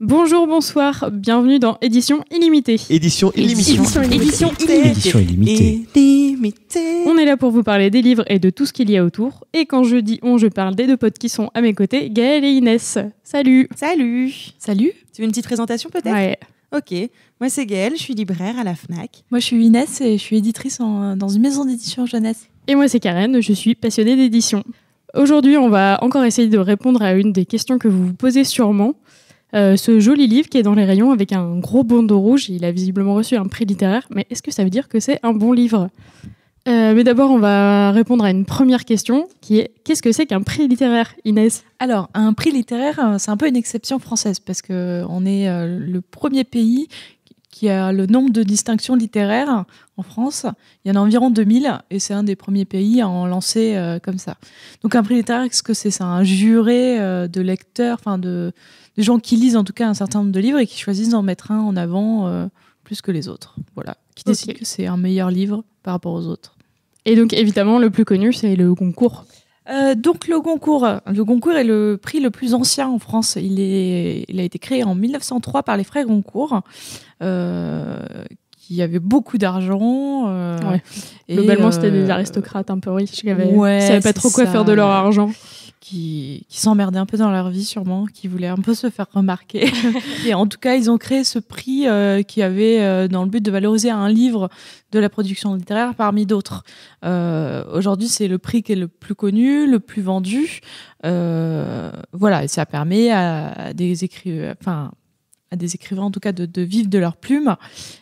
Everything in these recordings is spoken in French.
Bonjour, bonsoir, bienvenue dans Édition Illimitée. Édition illimitée. Édition illimitée. On est là pour vous parler des livres et de tout ce qu'il y a autour. Et quand je dis on, je parle des deux potes qui sont à mes côtés, Gaëlle et Inès. Salut. Salut. Salut. Tu veux une petite présentation peut-être ? Ouais. Ok, moi c'est Gaëlle, je suis libraire à la FNAC. Moi, je suis Inès et je suis éditrice dans une maison d'édition jeunesse. Et moi c'est Karen, je suis passionnée d'édition. Aujourd'hui, on va encore essayer de répondre à une des questions que vous vous posez sûrement. Ce joli livre qui est dans les rayons avec un gros bandeau rouge, il a visiblement reçu un prix littéraire, mais est-ce que ça veut dire que c'est un bon livre ? Mais d'abord, on va répondre à une première question qui est qu'est-ce que c'est qu'un prix littéraire, Inès ? Alors, un prix littéraire, c'est un peu une exception française parce qu'on est le premier pays qui a le nombre de distinctions littéraires en France. Il y en a environ 2000 et c'est un des premiers pays à en lancer comme ça. Donc, un prix littéraire, qu'est-ce que c'est ? C'est un juré de lecteurs, enfin de gens qui lisent en tout cas un certain nombre de livres et qui choisissent d'en mettre un en avant plus que les autres. Voilà, qui décident que c'est un meilleur livre par rapport aux autres. Et donc, évidemment, le plus connu, c'est le Goncourt. Donc le Goncourt est le prix le plus ancien en France. Il a été créé en 1903 par les frères Goncourt, qui avaient beaucoup d'argent. Ouais. Globalement, c'était des aristocrates un peu riches qui savaient pas trop quoi faire de leur argent. Qui s'emmerdaient un peu dans leur vie sûrement, qui voulaient un peu se faire remarquer. Et en tout cas, ils ont créé ce prix qui avait dans le but de valoriser un livre de la production littéraire parmi d'autres. Aujourd'hui, c'est le prix qui est le plus connu, le plus vendu. Voilà, et ça permet à des écrivains en tout cas de vivre de leur plume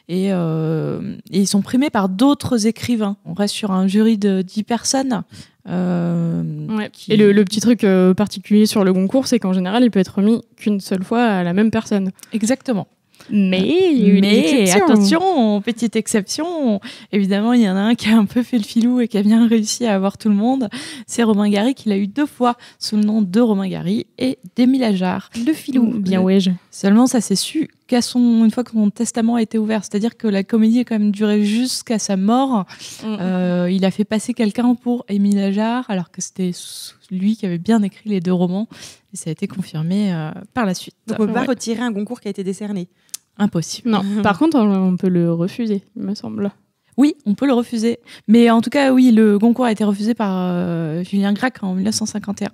et ils sont primés par d'autres écrivains. On reste sur un jury de 10 personnes. Ouais. Et le petit truc particulier sur le Goncourt, c'est qu'en général, il peut être remis qu'une seule fois à la même personne. Exactement. Mais attention, petite exception. Évidemment, il y en a un qui a un peu fait le filou et qui a bien réussi à avoir tout le monde. C'est Romain Gary qui l'a eu 2 fois sous le nom de Romain Gary et d'Émile Ajar. Le filou. Bien ouais. Seulement, ça s'est su une fois que son testament a été ouvert. C'est-à-dire que la comédie a quand même duré jusqu'à sa mort. Il a fait passer quelqu'un pour Émile Ajar alors que c'était lui qui avait bien écrit les 2 romans. Et ça a été confirmé par la suite. Donc on ne peut pas retirer un Goncourt qui a été décerné. Impossible. Non. Par contre, on peut le refuser, il me semble. Oui, on peut le refuser. Mais en tout cas, oui, le Goncourt a été refusé par Julien Gracq en 1951.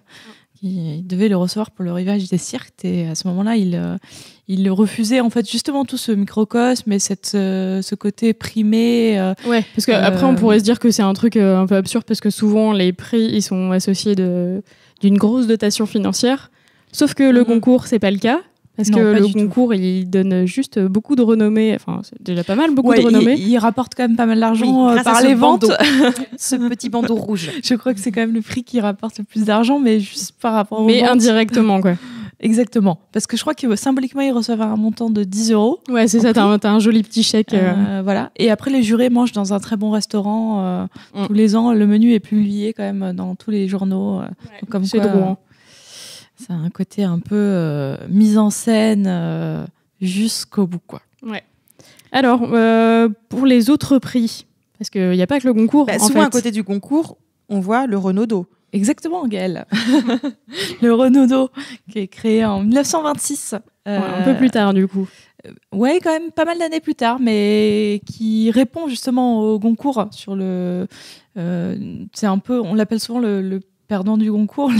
Il devait le recevoir pour le Rivage des Sirtes. Et à ce moment-là, il le refusait, en fait, justement tout ce microcosme et ce côté primé. Ouais, parce qu'après, on pourrait se dire que c'est un truc un peu absurde parce que souvent, les prix, ils sont associés d'une grosse dotation financière. Sauf que le Goncourt, c'est pas le cas. Parce que le Goncourt, il donne juste beaucoup de renommée. Enfin, c'est déjà pas mal, beaucoup de renommée. Il rapporte quand même pas mal d'argent par les ventes. Ce petit bandeau rouge. Je crois que c'est quand même le prix qui rapporte le plus d'argent, mais juste par rapport aux ventes. Mais indirectement, quoi. Exactement. Parce que je crois que symboliquement, ils reçoivent un montant de 10 €. Ouais, c'est ça. T'as un joli petit chèque. Voilà. Et après, les jurés mangent dans un très bon restaurant tous les ans. Le menu est publié quand même dans tous les journaux. Comme c'est quoi, drôle. Ça a un côté un peu mise en scène jusqu'au bout, quoi. Ouais. Alors, pour les autres prix, parce qu'il n'y a pas que le Goncourt. Souvent, à côté du Goncourt, on voit le Renaudot. Exactement, Gaëlle. Le Renaudot, qui est créé en 1926. Un peu plus tard, du coup. Ouais, quand même pas mal d'années plus tard, mais qui répond justement au Goncourt sur le... c'est un peu... On l'appelle souvent le perdant du Goncourt.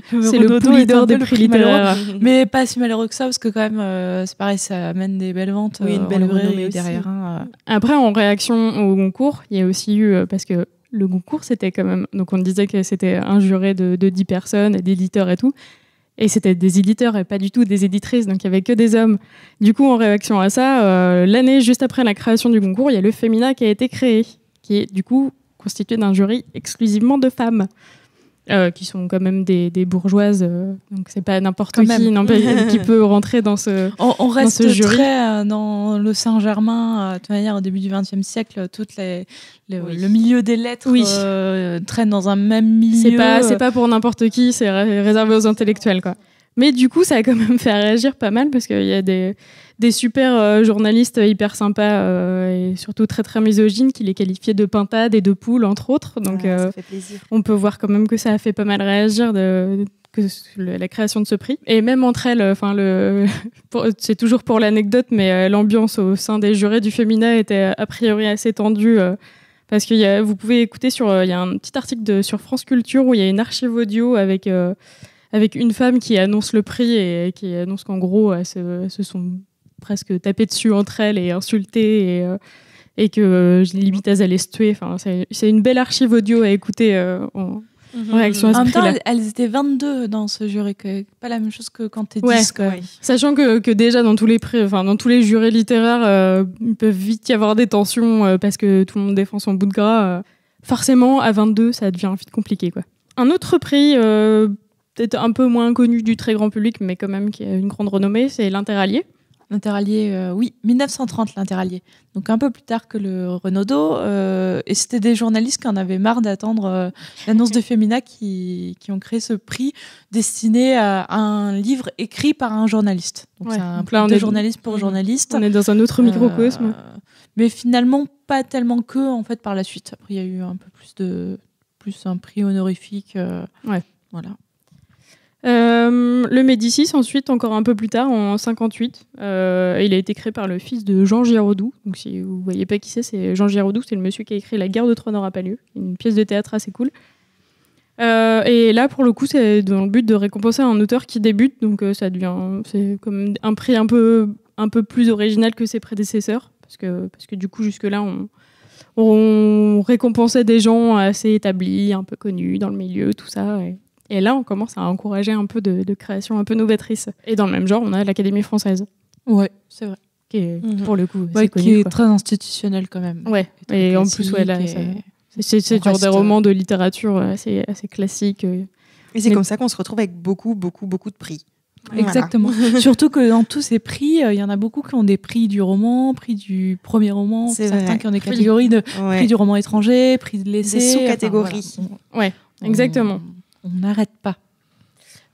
C'est le poulidor des prix littéraires. Mais pas si malheureux que ça, parce que quand même, c'est pareil, ça amène des belles ventes. Oui, une belle renommée derrière. Après, en réaction au Goncourt, il y a aussi eu... parce que le Goncourt, c'était quand même... Donc, on disait que c'était un juré de 10 personnes, d'éditeurs et tout. Et c'était des éditeurs et pas du tout des éditrices, donc il n'y avait que des hommes. Du coup, en réaction à ça, l'année juste après la création du Goncourt, il y a le Fémina qui a été créé, qui est du coup constitué d'un jury exclusivement de femmes. Qui sont quand même des bourgeoises, donc c'est pas n'importe qui peut rentrer dans ce jury. On reste très dans le Saint-Germain, de toute manière, au début du XXe siècle, le milieu des lettres traîne dans un même milieu. C'est pas pour n'importe qui, c'est réservé aux intellectuels, quoi. Mais du coup, ça a quand même fait réagir pas mal parce qu'il y a des super journalistes hyper sympas et surtout très très misogynes qui les qualifiaient de pintades et de poules, entre autres. Donc, ça fait plaisir. On peut voir quand même que ça a fait pas mal réagir la création de ce prix. Et même entre elles, c'est toujours pour l'anecdote, mais l'ambiance au sein des jurés du Femina était a priori assez tendue. Parce que vous pouvez écouter il y a un petit article sur France Culture où il y a une archive audio avec une femme qui annonce le prix et qui annonce qu'en gros, elles se sont presque tapées dessus entre elles et insultées et que limite elles allaient se tuer. Enfin, c'est une belle archive audio à écouter en réaction à ce prix-là. En même temps, elles étaient 22 dans ce jury, pas la même chose que quand t'es 10. Ouais. Sachant que déjà dans tous les jurys littéraires, il peut vite y avoir des tensions parce que tout le monde défend son bout de gras. Forcément, à 22, ça devient vite compliqué, quoi. Un autre prix, peut-être un peu moins connu du très grand public, mais quand même qui a une grande renommée, c'est l'Interallié. L'Interallié, oui, 1930, l'Interallié. Donc un peu plus tard que le Renaudot. Et c'était des journalistes qui en avaient marre d'attendre l'annonce de Femina qui ont créé ce prix destiné à un livre écrit par un journaliste. Donc c'est un prix de journaliste pour journaliste. On est dans un autre microcosme. Mais finalement, pas tellement que en fait par la suite. Après, il y a eu un peu plus un prix honorifique. Voilà. Le Médicis, ensuite, encore un peu plus tard, en 58, il a été créé par le fils de Jean Giraudoux. Donc, si vous ne voyez pas qui c'est Jean Giraudoux, c'est le monsieur qui a écrit La guerre de Troie n'aura pas lieu, une pièce de théâtre assez cool. Et là, pour le coup, c'est dans le but de récompenser un auteur qui débute, donc c'est comme un prix un peu plus original que ses prédécesseurs, parce que du coup, jusque-là, on récompensait des gens assez établis, un peu connus dans le milieu, tout ça. Et là, on commence à encourager un peu de création un peu novatrice. Et dans le même genre, on a l'Académie française. Ouais, c'est vrai. Qui est, pour le coup, ouais, connu, qui est très institutionnelle quand même. Ouais, et en plus, là, c'est sur des romans de littérature assez classiques. Et c'est comme ça qu'on se retrouve avec beaucoup de prix. Exactement. Voilà. Surtout que dans tous ces prix, il y en a beaucoup qui ont des prix du roman, prix du premier roman, certains qui ont des catégories de prix du roman étranger, prix de l'essai. Des sous-catégories. Enfin, voilà. Ouais, exactement. On n'arrête pas.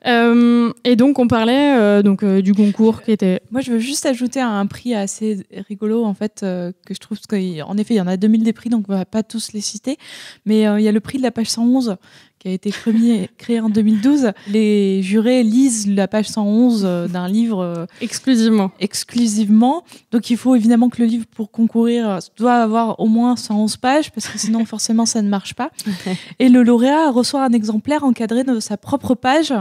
Et donc on parlait du concours qui était... Moi je veux juste ajouter un prix assez rigolo en fait, que je trouve qu'en effet il y en a 2000 des prix donc on va pas tous les citer, mais il y a le prix de la page 111 qui a été créé en 2012. Les jurés lisent la page 111 d'un livre exclusivement. Donc il faut évidemment que le livre pour concourir doit avoir au moins 111 pages parce que sinon forcément ça ne marche pas. Et le lauréat reçoit un exemplaire encadré de sa propre page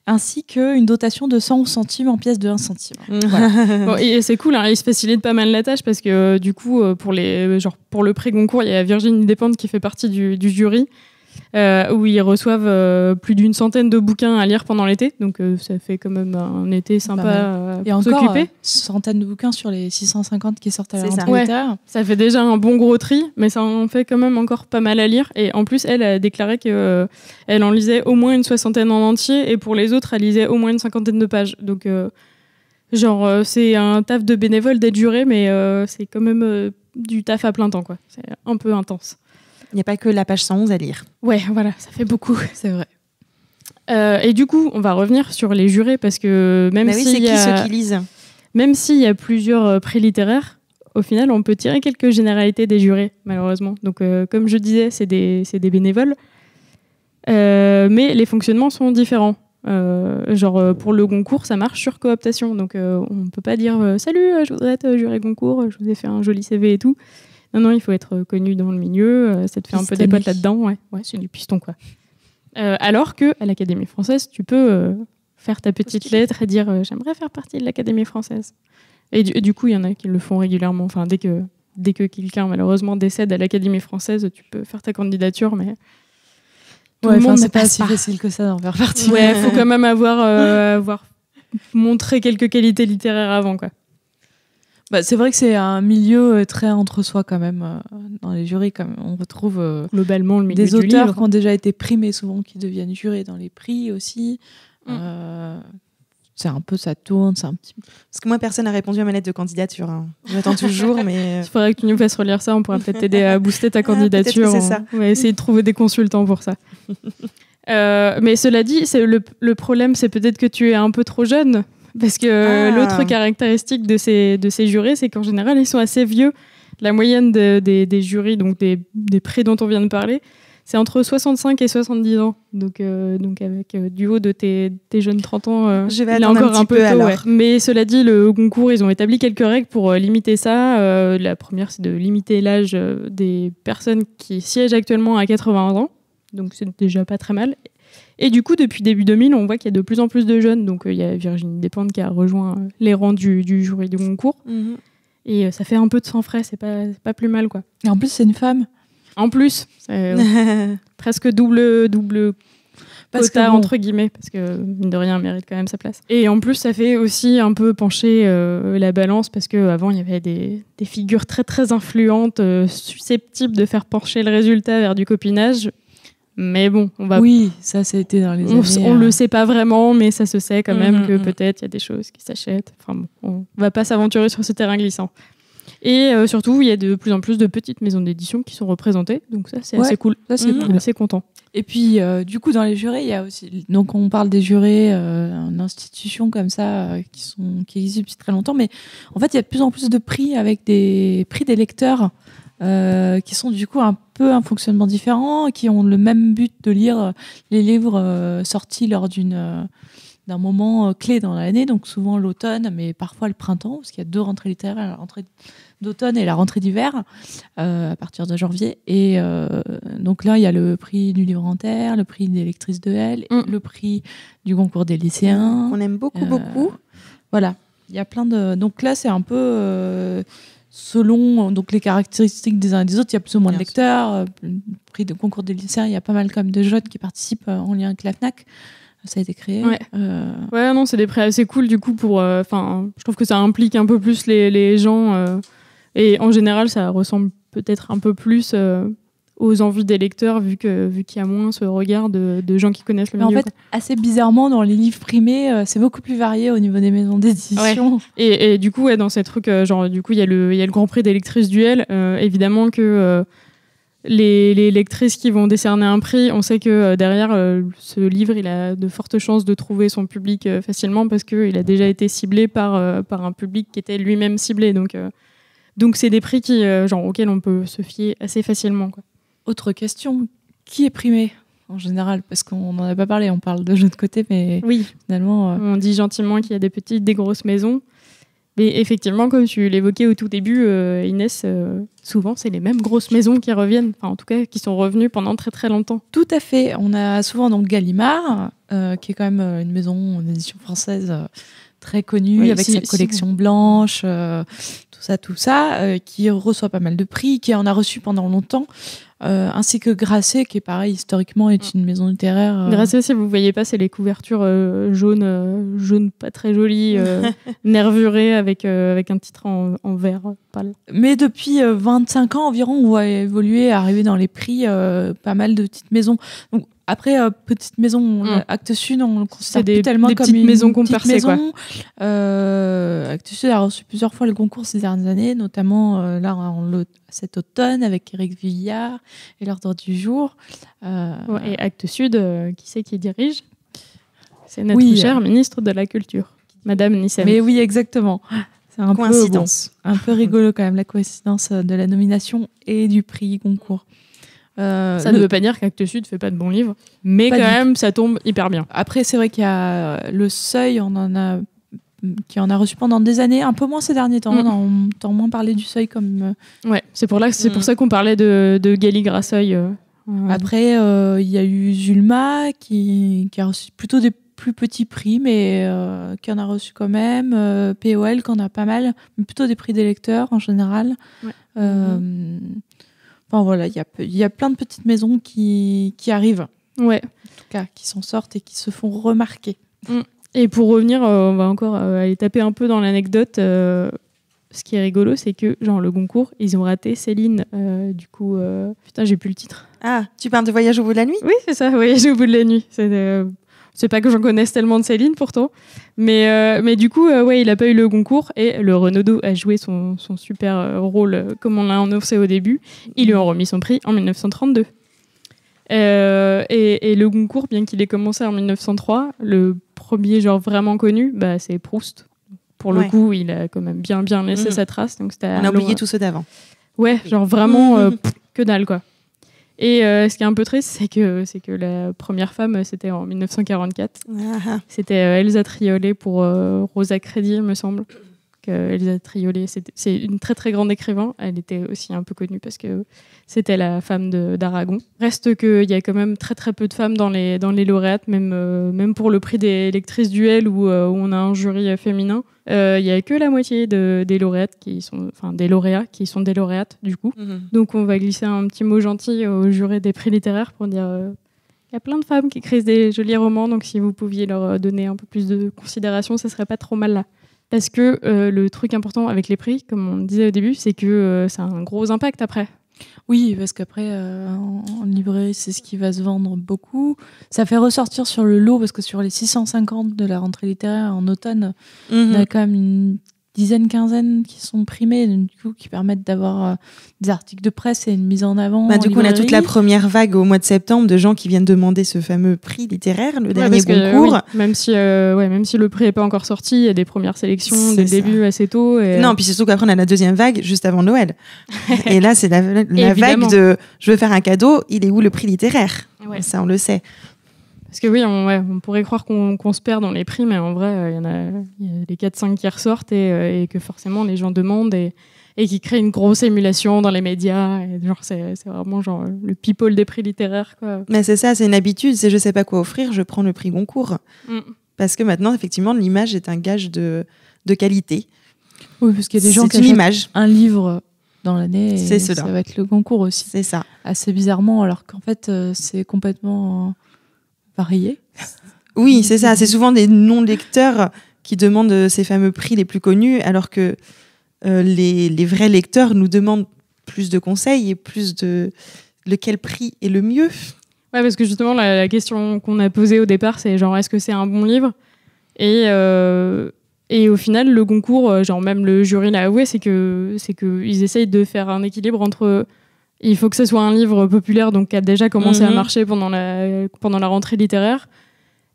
ainsi qu'une dotation de 111 centimes en pièces de 1 centime. Voilà. Bon, et c'est cool, hein, il se facilite pas mal la tâche parce que du coup pour le pré-concours il y a Virginie Despentes qui fait partie du jury. Où ils reçoivent plus d'une centaine de bouquins à lire pendant l'été, donc ça fait quand même un été sympa et pour encore s'occuper. Centaines de bouquins sur les 650 qui sortent à la rentrée littéraire. Ça fait déjà un bon gros tri, mais ça en fait quand même encore pas mal à lire. Et en plus, elle a déclaré qu'elle en lisait au moins une 60aine en entier, et pour les autres, elle lisait au moins une 50aine de pages. Donc, c'est un taf de bénévole d'être juré, mais c'est quand même du taf à plein temps, quoi. C'est un peu intense. Il n'y a pas que la page 111 à lire. Ouais, voilà, ça fait beaucoup. C'est vrai. Et du coup, on va revenir sur les jurés parce que même ceux qui lisent. Même s'il y a plusieurs prix littéraires, au final, on peut tirer quelques généralités des jurés, malheureusement. Donc, comme je disais, c'est des bénévoles, mais les fonctionnements sont différents. Pour le concours, ça marche sur cooptation. Donc, on ne peut pas dire « Salut, je voudrais être juré concours, je vous ai fait un joli CV et tout ». Non, il faut être connu dans le milieu, ça te fait un peu des potes là-dedans. Ouais, c'est du piston, quoi. Alors qu'à l'Académie française, tu peux faire ta petite lettre et dire j'aimerais faire partie de l'Académie française. Et du coup, il y en a qui le font régulièrement. Enfin, dès que quelqu'un, malheureusement, décède à l'Académie française, tu peux faire ta candidature, mais tout le monde c'est pas si facile que ça d'en faire partie. Ouais, il faut quand même avoir montré quelques qualités littéraires avant, quoi. C'est vrai que c'est un milieu très entre soi quand même. Dans les jurys, quand même, on retrouve globalement le milieu des du auteurs livre. Qui ont déjà été primés, souvent qui deviennent jurés dans les prix aussi. C'est un peu, ça tourne, c'est un petit... Parce que moi, personne n'a répondu à ma lettre de candidature. Hein. J'attends toujours, mais... Il faudrait que tu nous fasses relire ça, on pourra peut-être t'aider à booster ta candidature. C'est ça. On va essayer de trouver des consultants pour ça. Mais cela dit, le problème, c'est peut-être que tu es un peu trop jeune. Parce que l'autre caractéristique de ces jurés, c'est qu'en général, ils sont assez vieux. La moyenne des jurys, donc des prix dont on vient de parler, C'est entre 65 et 70 ans. Donc avec du haut de tes jeunes 30 ans, Je vais il est attendre encore un peu peu, tôt. alors. Ouais. Mais cela dit, le Goncourt, ils ont établi quelques règles pour limiter ça. La première, c'est de limiter l'âge des personnes qui siègent actuellement à 80 ans. Donc c'est déjà pas très mal. Et du coup, depuis début 2000, on voit qu'il y a de plus en plus de jeunes. Donc il y a Virginie Despentes qui a rejoint les rangs du jury du Goncourt. Et ça fait un peu de sang frais, c'est pas plus mal, quoi. Et en plus, c'est une femme. En plus, c'est presque double Parce quota, que bon, entre guillemets, parce que mine de rien, elle mérite quand même sa place. Et en plus, ça fait aussi un peu pencher la balance, parce qu'avant, il y avait des figures très très influentes, susceptibles de faire pencher le résultat vers du copinage. Mais bon, oui, ça a été dans les années... On le sait pas vraiment, mais ça se sait quand même que peut-être il y a des choses qui s'achètent. Enfin bon, on va pas s'aventurer sur ce terrain glissant. Et surtout, il y a de plus en plus de petites maisons d'édition qui sont représentées. Donc ça, c'est assez cool. Ça, c'est cool. On est assez content. Et puis, du coup, dans les jurés, il y a aussi... Donc, on parle des jurés en institutions comme ça, qui existent depuis très longtemps. Mais en fait, il y a de plus en plus de prix avec des prix des lecteurs qui sont du coup un peu un fonctionnement différent, qui ont le même but de lire les livres sortis lors d'un moment clé dans l'année, donc souvent l'automne, mais parfois le printemps, parce qu'il y a 2 rentrées littéraires, la rentrée d'automne et la rentrée d'hiver, à partir de janvier. Et donc là, il y a le prix du livre en terre, le prix des lectrices de L, le prix du concours des lycéens. On aime beaucoup. Voilà, il y a plein de... Donc là, c'est un peu... selon donc, les caractéristiques des uns et des autres, il y a plus ou moins de lecteurs. Le prix de concours des lycéens, il y a pas mal comme de jeunes qui participent en lien avec la FNAC. Ça a été créé. Ouais, non, c'est des prix assez cool du coup pour. Je trouve que ça implique un peu plus les gens et en général, ça ressemble peut-être un peu plus aux envies des lecteurs vu qu'il y a moins ce regard de gens qui connaissent le milieu. En fait, assez bizarrement, dans les livres primés, c'est beaucoup plus varié au niveau des maisons d'édition. Ouais. Et du coup, dans ces trucs, du coup, il y a le Grand Prix des lectrices duel. Évidemment que les lectrices qui vont décerner un prix, on sait que derrière, ce livre, il a de fortes chances de trouver son public facilement parce qu'il a déjà été ciblé par un public qui était lui-même ciblé. Donc c'est des prix auxquels on peut se fier assez facilement, quoi. Autre question, qui est primé en général? Parce qu'on n'en a pas parlé, on parle de jeux de côté, mais oui, finalement... On dit gentiment qu'il y a des petites, des grosses maisons. Mais effectivement, comme tu l'évoquais au tout début, Inès, souvent c'est les mêmes grosses maisons qui reviennent, enfin en tout cas qui sont revenues pendant très très longtemps. Tout à fait. On a souvent donc Gallimard, qui est quand même une maison d'édition française très connue, avec sa collection blanche, tout ça, qui reçoit pas mal de prix, qui en a reçu pendant longtemps, ainsi que Grasset, qui est pareil, historiquement, est une maison littéraire. Grasset, si vous ne voyez pas, c'est les couvertures jaunes pas très jolies, nervurées, avec un titre en vert pâle. Mais depuis 25 ans environ, on voit évoluer, arriver dans les prix pas mal de petites maisons. Donc, après, petite maison, Actes Sud, on le considère plus tellement des comme petites une maisons petite compercées, maison. Quoi. Actes Sud a reçu plusieurs fois le concours ces dernières années, notamment cet automne avec Éric Vuillard et l'Ordre du jour. Et Actes Sud, qui c'est qui dirige? C'est notre chère ministre de la Culture, Madame Nyssen. Mais oui, exactement. C'est un coïncidence. Un peu rigolo quand même, la coïncidence de la nomination et du prix Goncourt. Ça ne veut pas dire qu'Actes Sud fait pas de bons livres, mais quand même, ça tombe hyper bien. Après, c'est vrai qu'il y a le Seuil, qui en a reçu pendant des années, un peu moins ces derniers temps. On entend moins parler du Seuil comme... Ouais, c'est pour ça qu'on parlait de Galligraseuil. Après, il y a eu Zulma, qui a reçu plutôt des plus petits prix, mais qui en a reçu quand même. POL, qui en a pas mal, mais plutôt des prix des lecteurs en général. Ouais. Enfin voilà, il y a plein de petites maisons qui arrivent. Ouais. En tout cas, qui s'en sortent et qui se font remarquer. Et pour revenir, on va encore aller taper un peu dans l'anecdote. Ce qui est rigolo, c'est que, le Goncourt, ils ont raté Céline. Du coup, putain, j'ai plus le titre. Ah, tu parles de Voyage au bout de la nuit? Oui, c'est ça, Voyage au bout de la nuit. C'est pas que j'en connaisse tellement de Céline, pourtant. Mais du coup, il a pas eu le Goncourt. Et le Renaudot a joué son super rôle, comme on l'a annoncé au début. Ils lui ont remis son prix en 1932. Et le Goncourt, bien qu'il ait commencé en 1903, le premier vraiment connu, c'est Proust. Pour le coup, il a quand même bien laissé sa trace. Donc on a oublié tous ceux d'avant. Ouais, vraiment que dalle, quoi. Et ce qui est un peu triste, c'est que la première femme, c'était en 1944. C'était Elsa Triolet pour Rosa Credi, il me semble. Elsa Triolet, c'est une très très grande écrivain. Elle était aussi un peu connue parce que c'était la femme d'Aragon. Reste qu'il y a quand même très très peu de femmes dans les lauréates, même pour le prix des lectrices duel où on a un jury féminin. Il n'y a que la moitié des lauréates des lauréats qui sont des lauréates du coup. Donc on va glisser un petit mot gentil au jury des prix littéraires pour dire il y a plein de femmes qui écrivent des jolis romans, donc si vous pouviez leur donner un peu plus de considération, ça serait pas trop mal là. Parce que le truc important avec les prix, comme on disait au début, c'est que ça a un gros impact après. Oui, parce qu'après, en librairie, c'est ce qui va se vendre beaucoup. Ça fait ressortir sur le lot, parce que sur les 650 de la rentrée littéraire en automne, on a quand même une quinzaine qui sont primés, du coup, qui permettent d'avoir des articles de presse et une mise en avant. Du coup, on a toute la première vague au mois de septembre de gens qui viennent demander ce fameux prix littéraire, le dernier Goncourt. Même si le prix n'est pas encore sorti, il y a des premières sélections dès le début assez tôt. Non, puis c'est surtout qu'après, on a la deuxième vague juste avant Noël. Et là, c'est la vague de je veux faire un cadeau, il est où le prix littéraire ? Ça, on le sait. Parce que oui, on pourrait croire qu'on se perd dans les prix, mais en vrai, il y a les 4-5 qui ressortent et que forcément les gens demandent et qui créent une grosse émulation dans les médias. Et c'est vraiment le people des prix littéraires, quoi. Mais c'est ça, c'est une habitude. C'est je sais pas quoi offrir, je prends le prix Goncourt. Parce que maintenant, effectivement, l'image est un gage de qualité. Oui, parce qu'il y a des gens qui achètent un livre dans l'année et ça va être le Goncourt aussi. C'est ça. Assez bizarrement, alors qu'en fait, c'est complètement varié. Oui, c'est ça. C'est souvent des non-lecteurs qui demandent ces fameux prix les plus connus, alors que les vrais lecteurs nous demandent plus de conseils et plus de lequel prix est le mieux. Ouais, parce que justement, la question qu'on a posée au départ, c'est est-ce que c'est un bon livre ? Et au final, le Goncourt, même le jury l'a avoué, c'est qu'ils essayent de faire un équilibre entre il faut que ce soit un livre populaire, donc qui a déjà commencé à marcher pendant la rentrée littéraire.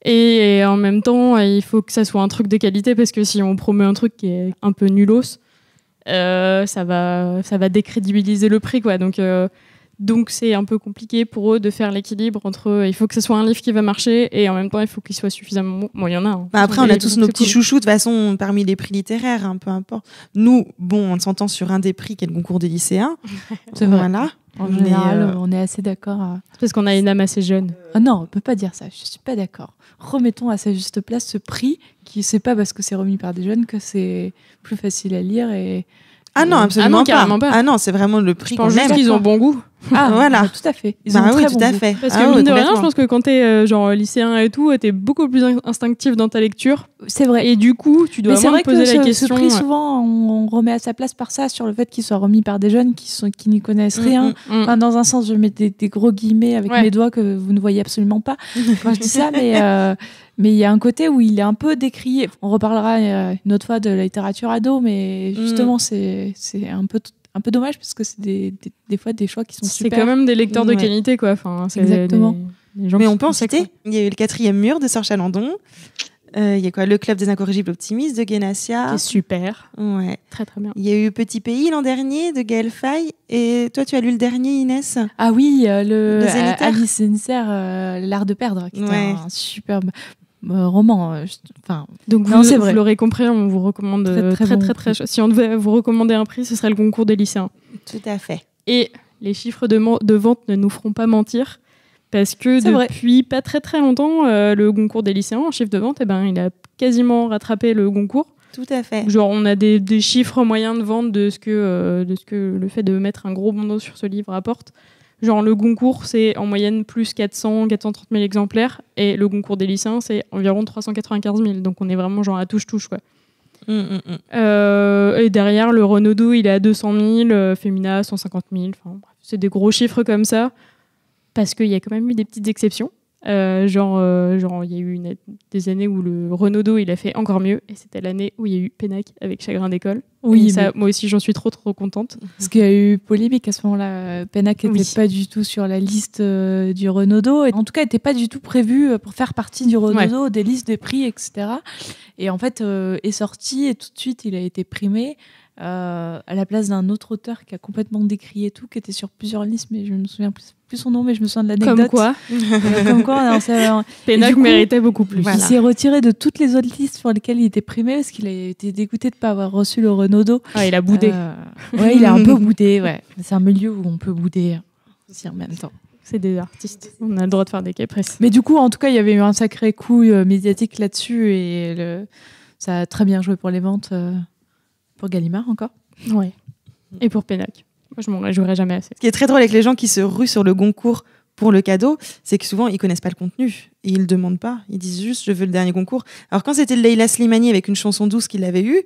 Et en même temps, il faut que ça soit un truc de qualité, parce que si on promeut un truc qui est un peu nulos, ça va décrédibiliser le prix, quoi. Donc c'est un peu compliqué pour eux de faire l'équilibre entre il faut que ce soit un livre qui va marcher et en même temps il faut qu'il soit suffisamment bon. Bon, il y en a. Après, on a tous nos petits chouchous de toute façon parmi les prix littéraires, peu importe. Nous, on s'entend sur un des prix qui est le Goncourt des lycéens. C'est vrai. Voilà. En général, on est assez d'accord. Parce qu'on a une âme assez jeune. Non, on peut pas dire ça. Je suis pas d'accord. Remettons à sa juste place ce prix qui c'est pas parce que c'est remis par des jeunes que c'est plus facile à lire et. Ah non, absolument pas. Ah non, c'est vraiment le prix qu'on aime. Je pense qu'ils ont bon goût. Ah, voilà. Tout à fait. Ils ont oui, tout à fait. Parce que mine de rien, je pense que quand t'es lycéen et tout, t'es beaucoup plus instinctif dans ta lecture. C'est vrai. Et du coup, tu dois vraiment te poser la question. Ce prix, souvent, on remet à sa place par ça, sur le fait qu'il soit remis par des jeunes qui n'y connaissent rien. Enfin, dans un sens, je mets des gros guillemets avec mes doigts que vous ne voyez absolument pas quand je dis ça, mais il y a un côté où il est un peu décrié. On reparlera une autre fois de la littérature ado, mais justement, c'est un peu dommage parce que c'est des fois des choix qui sont super. C'est quand même des lecteurs de qualité, quoi. Enfin, exactement. Des gens mais on peut en citer. Il y a eu le 4e mur de Serge Chalandon. Il y a le Club des incorrigibles optimistes de Guénassia. Qui est super. Ouais. Très très bien. Il y a eu Petit Pays l'an dernier de Gaël Faye. Et toi, tu as lu le dernier, Inès ? Ah oui, le Alice Zéniter, L'art de perdre, qui était un superbe roman. Donc vous l'aurez compris, on vous recommande très. Si on devait vous recommander un prix, ce serait le Goncourt des lycéens. Tout à fait. Et les chiffres de vente ne nous feront pas mentir, parce que depuis pas très très longtemps, le Goncourt des lycéens en chiffre de vente, il a quasiment rattrapé le Goncourt. Tout à fait. On a des chiffres moyens de vente de ce que le fait de mettre un gros bandeau sur ce livre apporte. Le Goncourt, c'est en moyenne plus 430 000 exemplaires, et le Goncourt des lycéens, c'est environ 395 000. Donc on est vraiment à touche-touche, quoi. Et derrière, le Renaudot, il est à 200 000, Femina, 150 000. Enfin, bref, c'est des gros chiffres comme ça, parce qu'il y a quand même eu des petites exceptions. Il y a eu des années où le Renaudot, il a fait encore mieux, et c'était l'année où il y a eu Pénac avec Chagrin d'école. Oui, ça, moi aussi, j'en suis trop contente. Parce qu'il y a eu polémique à ce moment-là. Pénac n'était pas du tout sur la liste du Renaudot, et en tout cas, n'était pas du tout prévu pour faire partie du Renaudot, des listes des prix, etc. Et en fait, est sorti, et tout de suite, il a été primé. à la place d'un autre auteur qui a complètement décrié tout, qui était sur plusieurs listes, mais je me souviens plus son nom, mais je me souviens de l'anecdote. Comme quoi, Pénac méritait beaucoup plus. Il s'est retiré de toutes les autres listes pour lesquelles il était primé parce qu'il a été dégoûté de ne pas avoir reçu le Renaudot. Ah, il a boudé. Ouais, il a un peu boudé, ouais. C'est un milieu où on peut bouder aussi en même temps. C'est des artistes. On a le droit de faire des caprices. Mais du coup, en tout cas, il y avait eu un sacré coup médiatique là-dessus et ça a très bien joué pour les ventes pour Gallimard encore. Ouais. Et pour Pénac. Moi, je m'en réjouirais jamais assez. Ce qui est très drôle avec les gens qui se ruent sur le Goncourt pour le cadeau, c'est que souvent, ils connaissent pas le contenu. Et ils le demandent pas. Ils disent juste, je veux le dernier Goncourt. Alors, quand c'était Leila Slimani avec une chanson douce qu'il avait eue,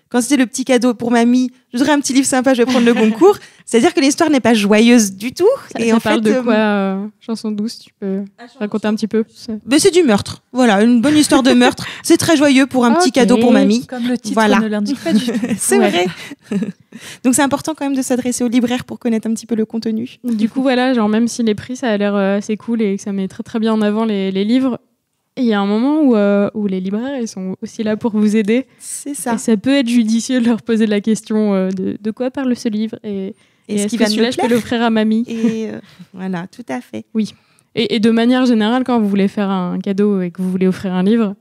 quand c'était le petit cadeau pour mamie, je voudrais un petit livre sympa, je vais prendre le Goncourt. C'est-à-dire que l'histoire n'est pas joyeuse du tout. Ça parle de quoi, chanson douce? Tu peux raconter un petit peu? C'est du meurtre. Voilà, une bonne histoire de meurtre. C'est très joyeux pour un petit cadeau pour mamie. Comme le titre ne l'indique pas du tout. C'est vrai. Donc c'est important quand même de s'adresser au libraire pour connaître un petit peu le contenu. Du coup, voilà, genre même si les prix, ça a l'air assez cool et que ça met très très bien en avant les livres, il y a un moment où les libraires, ils sont aussi là pour vous aider. C'est ça. Et ça peut être judicieux de leur poser la question de quoi parle ce livre et est-ce que celui-là, je peux l'offrir à mamie? Et voilà, tout à fait. Oui. Et de manière générale, quand vous voulez faire un cadeau et que vous voulez offrir un livre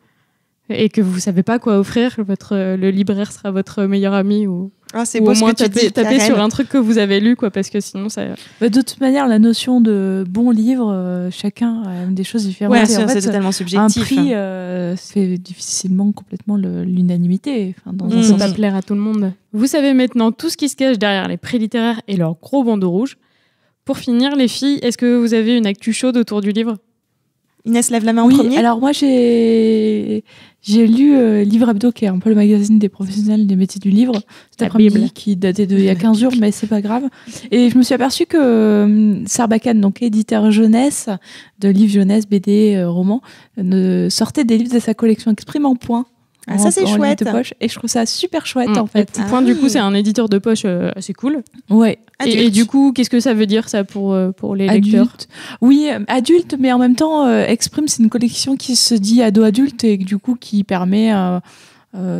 et que vous ne savez pas quoi offrir, le libraire sera votre meilleur ami ou c'est ou beau au moins ce que tu dis, taper sur un truc que vous avez lu, quoi, parce que sinon ça... De toute manière, la notion de bon livre, chacun a des choses différentes. Ouais, c'est totalement subjectif. Un prix, c'est difficilement complètement l'unanimité. Ça ne peut pas plaire à tout le monde. Vous savez maintenant tout ce qui se cache derrière les prix littéraires et leurs gros bandeaux rouges. Pour finir, les filles, est-ce que vous avez une actu chaude autour du livre? Inès lève la main en premier. Alors moi j'ai lu Livre Hebdo, qui est un peu le magazine des professionnels des métiers du livre, cet après-midi, qui datait d'il y a 15 jours, mais c'est pas grave. Et je me suis aperçue que Sarbacane, donc éditeur jeunesse, de livres jeunesse, BD, romans, sortait des livres de sa collection Exprime en point. Ça c'est chouette. De poche. Et je trouve ça super chouette en fait. Point, du coup, c'est un éditeur de poche assez cool. Ouais. Et du coup, qu'est-ce que ça veut dire ça pour les lecteurs? Oui, adulte, mais en même temps, Exprime, c'est une collection qui se dit ado-adulte et du coup qui permet.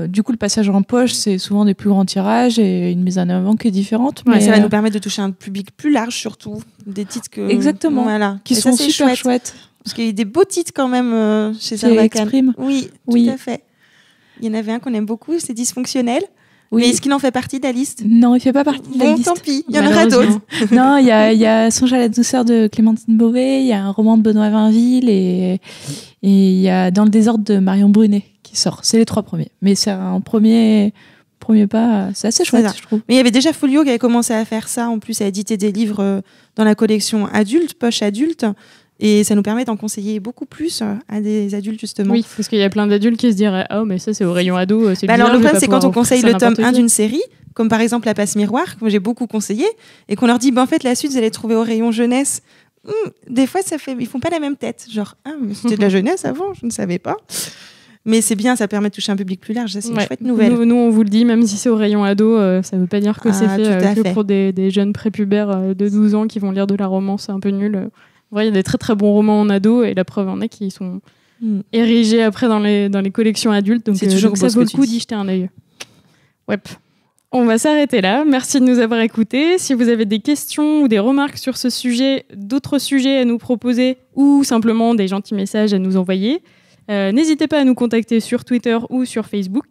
Du coup, le passage en poche, c'est souvent des plus grands tirages et une mise en avant qui est différente. Mais ça va nous permettre de toucher un public plus large, surtout. Des titres que. Exactement. Voilà. Qui sont super chouettes. Parce qu'il y a des beaux titres quand même chez Sarbacane. Exprime. Oui, tout à fait. Il y en avait un qu'on aime beaucoup, c'est Dysfonctionnel. Oui. Mais est-ce qu'il en fait partie de la liste? Non, il ne fait pas partie de la liste. Bon, tant pis, il y en aura d'autres. Non, il y a Songe à la douceur de Clémentine Beauvais, il y a un roman de Benoît Vinville et il y a Dans le désordre de Marion Brunet qui sort. C'est les 3 premiers. Mais c'est un premier pas, c'est assez chouette, je trouve. Mais il y avait déjà Folio qui avait commencé à faire ça, en plus à éditer des livres dans la collection adulte, poche adulte. Et ça nous permet d'en conseiller beaucoup plus à des adultes, justement. Oui, parce qu'il y a plein d'adultes qui se diraient « Oh, mais ça, c'est au rayon ado, c'est bizarre, alors, le problème, c'est quand on conseille le tome 1 qui. d'une série, comme par exemple La Passe Miroir, que j'ai beaucoup conseillé, et qu'on leur dit en fait, la suite, vous allez trouver au rayon jeunesse. Des fois, ils font pas la même tête. Genre, mais c'était de la jeunesse avant, je ne savais pas. Mais c'est bien, ça permet de toucher un public plus large. Ça, c'est une chouette nouvelle. Nous, on vous le dit, même si c'est au rayon ado, ça ne veut pas dire que c'est fait que pour des jeunes prépubères de 12 ans qui vont lire de la romance un peu nulle. En vrai, il y a des très très bons romans en ado et la preuve en est qu'ils sont érigés après dans les collections adultes. Donc, donc ça vaut le coup d'y jeter un œil. Ouais. On va s'arrêter là. Merci de nous avoir écoutés. Si vous avez des questions ou des remarques sur ce sujet, d'autres sujets à nous proposer ou simplement des gentils messages à nous envoyer, n'hésitez pas à nous contacter sur Twitter ou sur Facebook.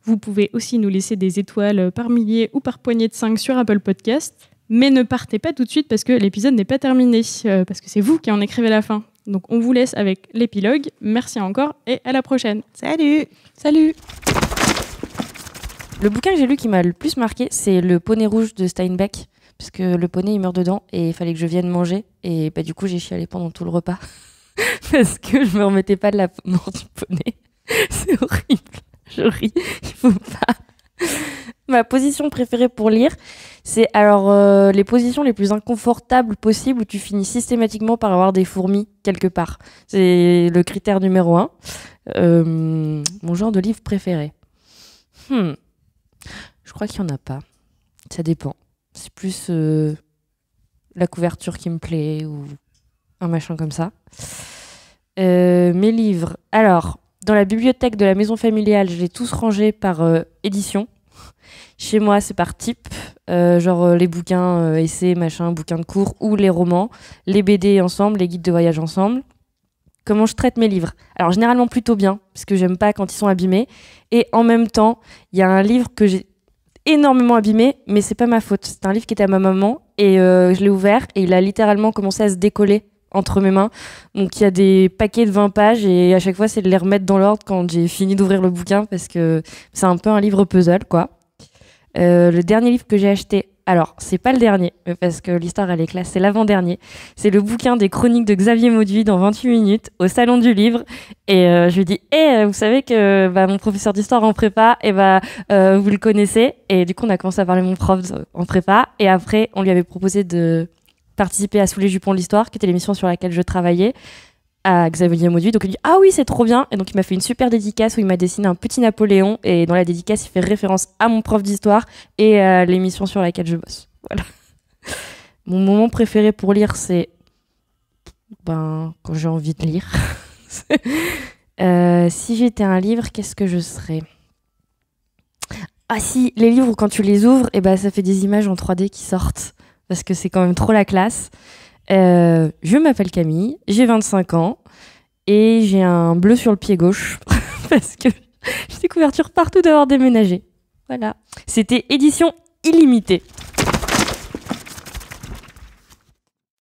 Vous pouvez aussi nous laisser des étoiles par milliers ou par poignées de 5 sur Apple Podcast. Mais ne partez pas tout de suite parce que l'épisode n'est pas terminé, parce que c'est vous qui en écrivez la fin. Donc on vous laisse avec l'épilogue. Merci encore et à la prochaine. Salut. Salut. Le bouquin que j'ai lu qui m'a le plus marqué, c'est Le Poney Rouge de Steinbeck, parce que le poney il meurt dedans et il fallait que je vienne manger. Et du coup j'ai chialé pendant tout le repas parce que je me remettais pas de la mort du poney. C'est horrible. Je ris. Il faut pas. Ma position préférée pour lire, c'est alors les positions les plus inconfortables possibles où tu finis systématiquement par avoir des fourmis quelque part. C'est le critère numéro 1. Mon genre de livre préféré. Je crois qu'il n'y en a pas. Ça dépend. C'est plus la couverture qui me plaît ou un machin comme ça. Mes livres. Alors, dans la bibliothèque de la maison familiale, je l'ai tous rangés par édition. Chez moi, c'est par type, genre les bouquins essais, machin, bouquins de cours, ou les romans, les BD ensemble, les guides de voyage ensemble. Comment je traite mes livres? Alors généralement plutôt bien, parce que j'aime pas quand ils sont abîmés. Et en même temps, il y a un livre que j'ai énormément abîmé, mais c'est pas ma faute. C'est un livre qui était à ma maman, et je l'ai ouvert, et il a littéralement commencé à se décoller entre mes mains. Donc il y a des paquets de 20 pages, et à chaque fois, c'est de les remettre dans l'ordre quand j'ai fini d'ouvrir le bouquin, parce que c'est un peu un livre puzzle, quoi. Le dernier livre que j'ai acheté, alors c'est pas le dernier, parce que l'histoire elle est classe, c'est l'avant-dernier. C'est le bouquin des chroniques de Xavier Mauduit dans 28 minutes au salon du livre. Et je lui dis, vous savez que mon professeur d'histoire en prépa, vous le connaissez. Et du coup on a commencé à parler de mon prof en prépa. Et après on lui avait proposé de participer à Sous les jupons de l'histoire, qui était l'émission sur laquelle je travaillais, à Xavier Mauduit. Donc il dit ah oui, c'est trop bien. Et donc il m'a fait une super dédicace où il m'a dessiné un petit Napoléon, et dans la dédicace il fait référence à mon prof d'histoire et à l'émission sur laquelle je bosse. Voilà. Mon moment préféré pour lire, c'est quand j'ai envie de lire. Si j'étais un livre, qu'est-ce que je serais? Ah si, les livres où quand tu les ouvres, ça fait des images en 3D qui sortent, parce que c'est quand même trop la classe. Je m'appelle Camille, j'ai 25 ans et j'ai un bleu sur le pied gauche parce que j'ai des couvertures partout d'avoir déménagé. Voilà. C'était édition illimitée.